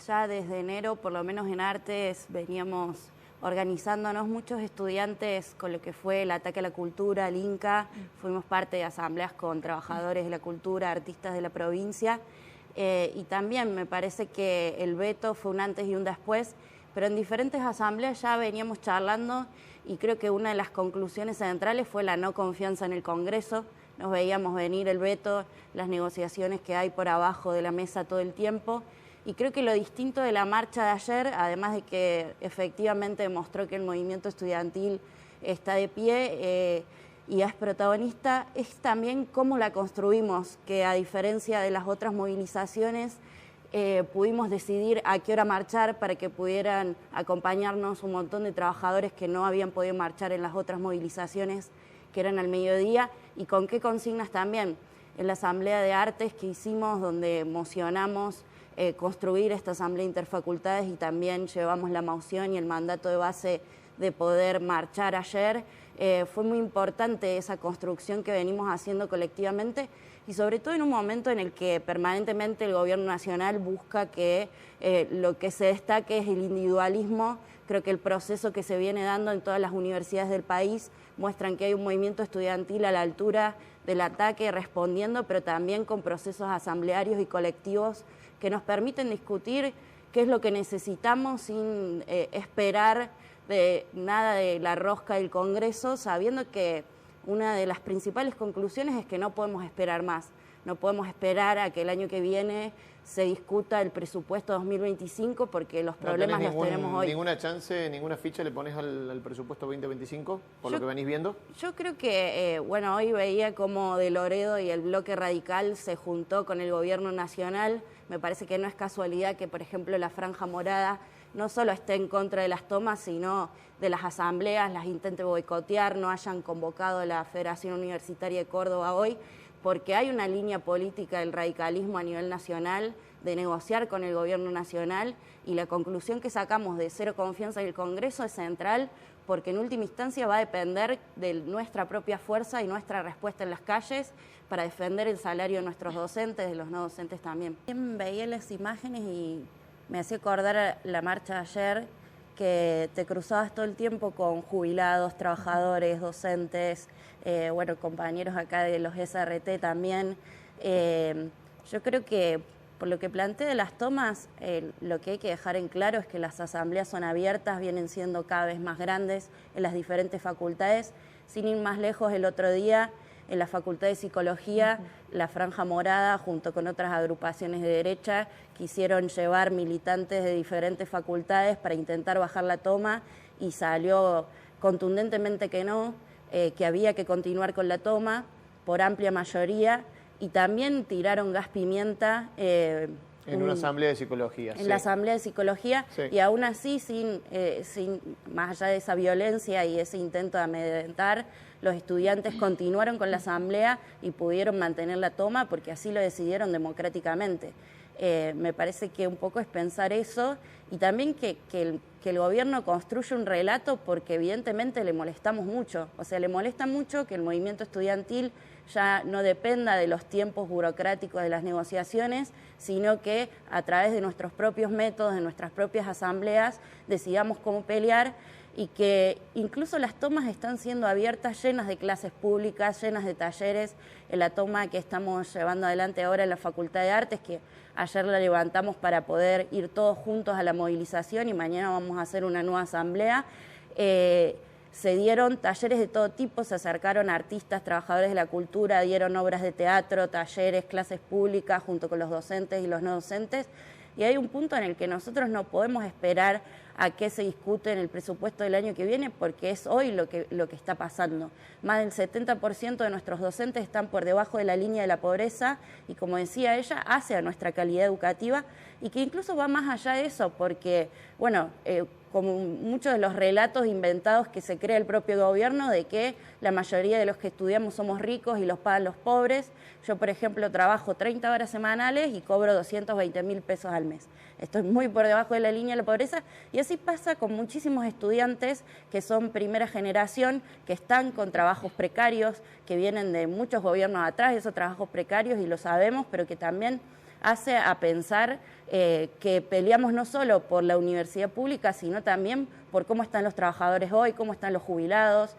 ya desde enero, por lo menos en Artes, veníamos organizándonos muchos estudiantes con lo que fue el ataque a la cultura, el Inca. Fuimos parte de asambleas con trabajadores de la cultura, artistas de la provincia. Y también me parece que el veto fue un antes y un después, pero en diferentes asambleas ya veníamos charlando y creo que una de las conclusiones centrales fue la no confianza en el Congreso. Nos veíamos venir el veto, las negociaciones que hay por abajo de la mesa todo el tiempo. Y creo que lo distinto de la marcha de ayer, además de que efectivamente demostró que el movimiento estudiantil está de pie y es protagonista, es también cómo la construimos, que a diferencia de las otras movilizaciones, pudimos decidir a qué hora marchar para que pudieran acompañarnos un montón de trabajadores que no habían podido marchar en las otras movilizaciones que eran al mediodía, y con qué consignas también. En la Asamblea de Artes que hicimos, donde mocionamos construir esta asamblea interfacultades y también llevamos la moción y el mandato de base de poder marchar ayer. Fue muy importante esa construcción que venimos haciendo colectivamente y sobre todo en un momento en el que permanentemente el gobierno nacional busca que lo que se destaque es el individualismo. Creo que el proceso que se viene dando en todas las universidades del país muestran que hay un movimiento estudiantil a la altura del ataque, respondiendo, pero también con procesos asamblearios y colectivos que nos permiten discutir qué es lo que necesitamos sin esperar de nada de la rosca del Congreso, sabiendo que una de las principales conclusiones es que no podemos esperar más. No podemos esperar a que el año que viene se discuta el presupuesto 2025 porque los problemas los tenemos hoy. ¿Ninguna chance, ninguna ficha le pones al presupuesto 2025 por lo que venís viendo? Yo creo que, bueno, hoy veía como De Loredo y el Bloque Radical se juntó con el gobierno nacional. Me parece que no es casualidad que, por ejemplo, la Franja Morada no solo esté en contra de las tomas, sino de las asambleas, las intente boicotear, no hayan convocado a la Federación Universitaria de Córdoba hoy, porque hay una línea política del radicalismo a nivel nacional de negociar con el gobierno nacional, y la conclusión que sacamos de cero confianza en el Congreso es central, porque en última instancia va a depender de nuestra propia fuerza y nuestra respuesta en las calles para defender el salario de nuestros docentes, de los no docentes también. Veía las imágenes y me hacía acordar la marcha de ayer, que te cruzabas todo el tiempo con jubilados, trabajadores, docentes, bueno, compañeros acá de los SRT también. Yo creo que por lo que planteé de las tomas, lo que hay que dejar en claro es que las asambleas son abiertas, vienen siendo cada vez más grandes en las diferentes facultades. Sin ir más lejos, el otro día en la Facultad de Psicología, la Franja Morada, junto con otras agrupaciones de derecha, quisieron llevar militantes de diferentes facultades para intentar bajar la toma y salió contundentemente que no, que había que continuar con la toma por amplia mayoría, y también tiraron gas pimienta. En una asamblea de psicología. En la asamblea de psicología, sí. Y aún así, sin más allá de esa violencia y ese intento de amedrentar, los estudiantes continuaron con la asamblea y pudieron mantener la toma porque así lo decidieron democráticamente. Me parece que un poco es pensar eso, y también que el gobierno construye un relato porque evidentemente le molestamos mucho. O sea, le molesta mucho que el movimiento estudiantil ya no dependa de los tiempos burocráticos de las negociaciones, sino que a través de nuestros propios métodos, de nuestras propias asambleas, decidamos cómo pelear, y que incluso las tomas están siendo abiertas, llenas de clases públicas, llenas de talleres. En la toma que estamos llevando adelante ahora en la Facultad de Artes, que ayer la levantamos para poder ir todos juntos a la movilización y mañana vamos a hacer una nueva asamblea, se dieron talleres de todo tipo, se acercaron artistas, trabajadores de la cultura, dieron obras de teatro, talleres, clases públicas junto con los docentes y los no docentes. Y hay un punto en el que nosotros no podemos esperar a que se discute en el presupuesto del año que viene, porque es hoy lo que está pasando. Más del 70% de nuestros docentes están por debajo de la línea de la pobreza, y como decía ella, hace a nuestra calidad educativa, y que incluso va más allá de eso, porque, bueno, como muchos de los relatos inventados que se crea el propio gobierno de que la mayoría de los que estudiamos somos ricos y los pagan los pobres. Yo, por ejemplo, trabajo 30 horas semanales y cobro 220.000 pesos al mes. Estoy muy por debajo de la línea de la pobreza, y así pasa con muchísimos estudiantes que son primera generación, que están con trabajos precarios, que vienen de muchos gobiernos atrás, esos trabajos precarios, y lo sabemos, pero que también hace a pensar que peleamos no solo por la universidad pública, sino también por cómo están los trabajadores hoy, cómo están los jubilados.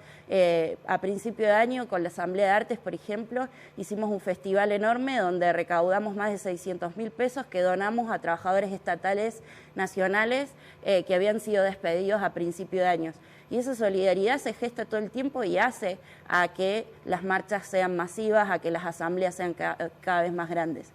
A principio de año, con la Asamblea de Artes, por ejemplo, hicimos un festival enorme donde recaudamos más de 600.000 pesos que donamos a trabajadores estatales nacionales que habían sido despedidos a principio de año. Y esa solidaridad se gesta todo el tiempo y hace a que las marchas sean masivas, a que las asambleas sean cada vez más grandes.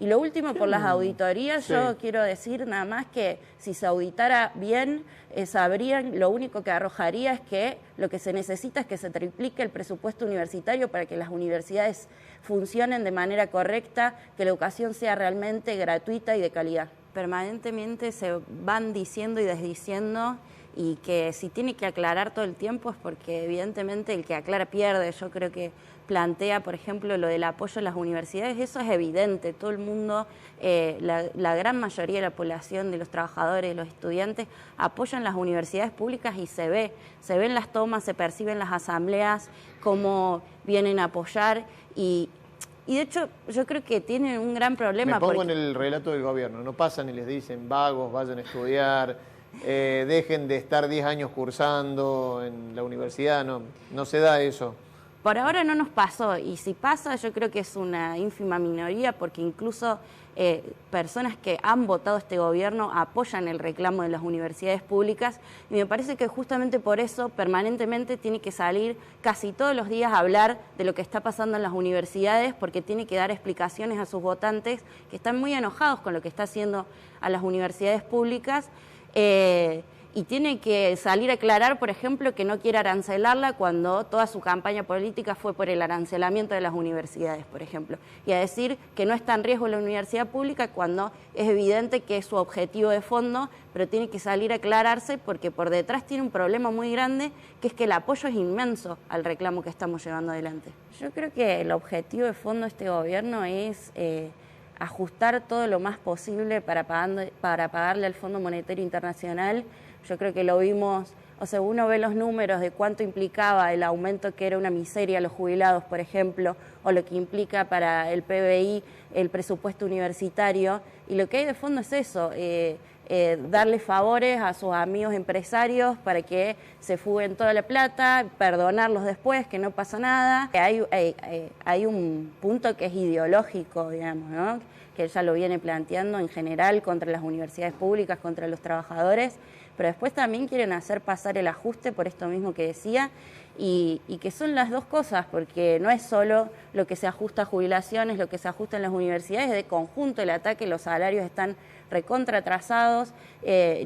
Y lo último, por las auditorías, sí. Yo quiero decir nada más que si se auditara bien, sabrían, lo único que arrojaría es que lo que se necesita es que se triplique el presupuesto universitario para que las universidades funcionen de manera correcta, que la educación sea realmente gratuita y de calidad. Permanentemente se van diciendo y desdiciendo, y que si tiene que aclarar todo el tiempo es porque evidentemente el que aclara pierde. Yo creo que plantea, por ejemplo, lo del apoyo a las universidades, eso es evidente, todo el mundo, la gran mayoría de la población, de los trabajadores, de los estudiantes, apoyan las universidades públicas y se ve en las tomas, se perciben en las asambleas, cómo vienen a apoyar y de hecho yo creo que tienen un gran problema. Me pongo en el relato del gobierno, no pasan y les dicen vagos, vayan a estudiar, dejen de estar 10 años cursando en la universidad, no se da eso. Por ahora no nos pasó, y si pasa yo creo que es una ínfima minoría, porque incluso personas que han votado este gobierno apoyan el reclamo de las universidades públicas, y me parece que justamente por eso permanentemente tiene que salir casi todos los días a hablar de lo que está pasando en las universidades, porque tiene que dar explicaciones a sus votantes que están muy enojados con lo que está haciendo a las universidades públicas. Y tiene que salir a aclarar, por ejemplo, que no quiere arancelarla cuando toda su campaña política fue por el arancelamiento de las universidades, por ejemplo. Y a decir que no está en riesgo la universidad pública cuando es evidente que es su objetivo de fondo, pero tiene que salir a aclararse porque por detrás tiene un problema muy grande, que es que el apoyo es inmenso al reclamo que estamos llevando adelante. Yo creo que el objetivo de fondo de este gobierno es ajustar todo lo más posible para pagarle al Fondo Monetario Internacional. Yo creo que lo vimos, o sea, uno ve los números de cuánto implicaba el aumento, que era una miseria a los jubilados, por ejemplo, o lo que implica para el PBI el presupuesto universitario, y lo que hay de fondo es eso, darle favores a sus amigos empresarios para que se fuguen toda la plata, perdonarlos después, que no pasa nada. Hay un punto que es ideológico, digamos, ¿no?, que ella lo viene planteando en general contra las universidades públicas, contra los trabajadores, pero después también quieren hacer pasar el ajuste por esto mismo que decía, y que son las dos cosas, porque no es solo lo que se ajusta a jubilaciones, lo que se ajusta en las universidades, de conjunto el ataque, los salarios están recontra atrasados,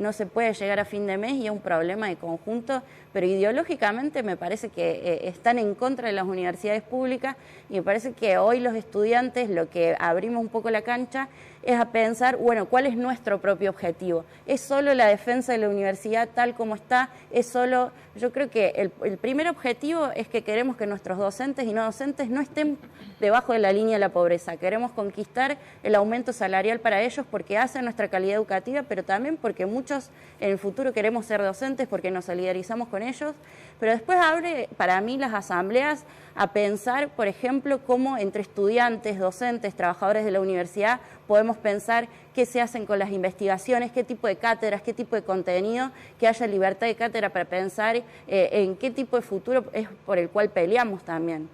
no se puede llegar a fin de mes y es un problema de conjunto, pero ideológicamente me parece que están en contra de las universidades públicas, y me parece que hoy los estudiantes lo que abrimos un poco la cancha es a pensar, bueno, ¿cuál es nuestro propio objetivo? ¿Es solo la defensa de la universidad tal como está? ¿Es solo...? Yo creo que el primer objetivo es que queremos que nuestros docentes y no docentes no estén debajo de la línea de la pobreza. Queremos conquistar el aumento salarial para ellos porque hace nuestra calidad educativa, pero también porque muchos en el futuro queremos ser docentes porque nos solidarizamos con ellos. Pero después abre para mí las asambleas a pensar, por ejemplo, cómo entre estudiantes, docentes, trabajadores de la universidad podemos pensar qué se hacen con las investigaciones, qué tipo de cátedras, qué tipo de contenido, que haya libertad de cátedra para pensar en qué tipo de futuro es por el cual peleamos también.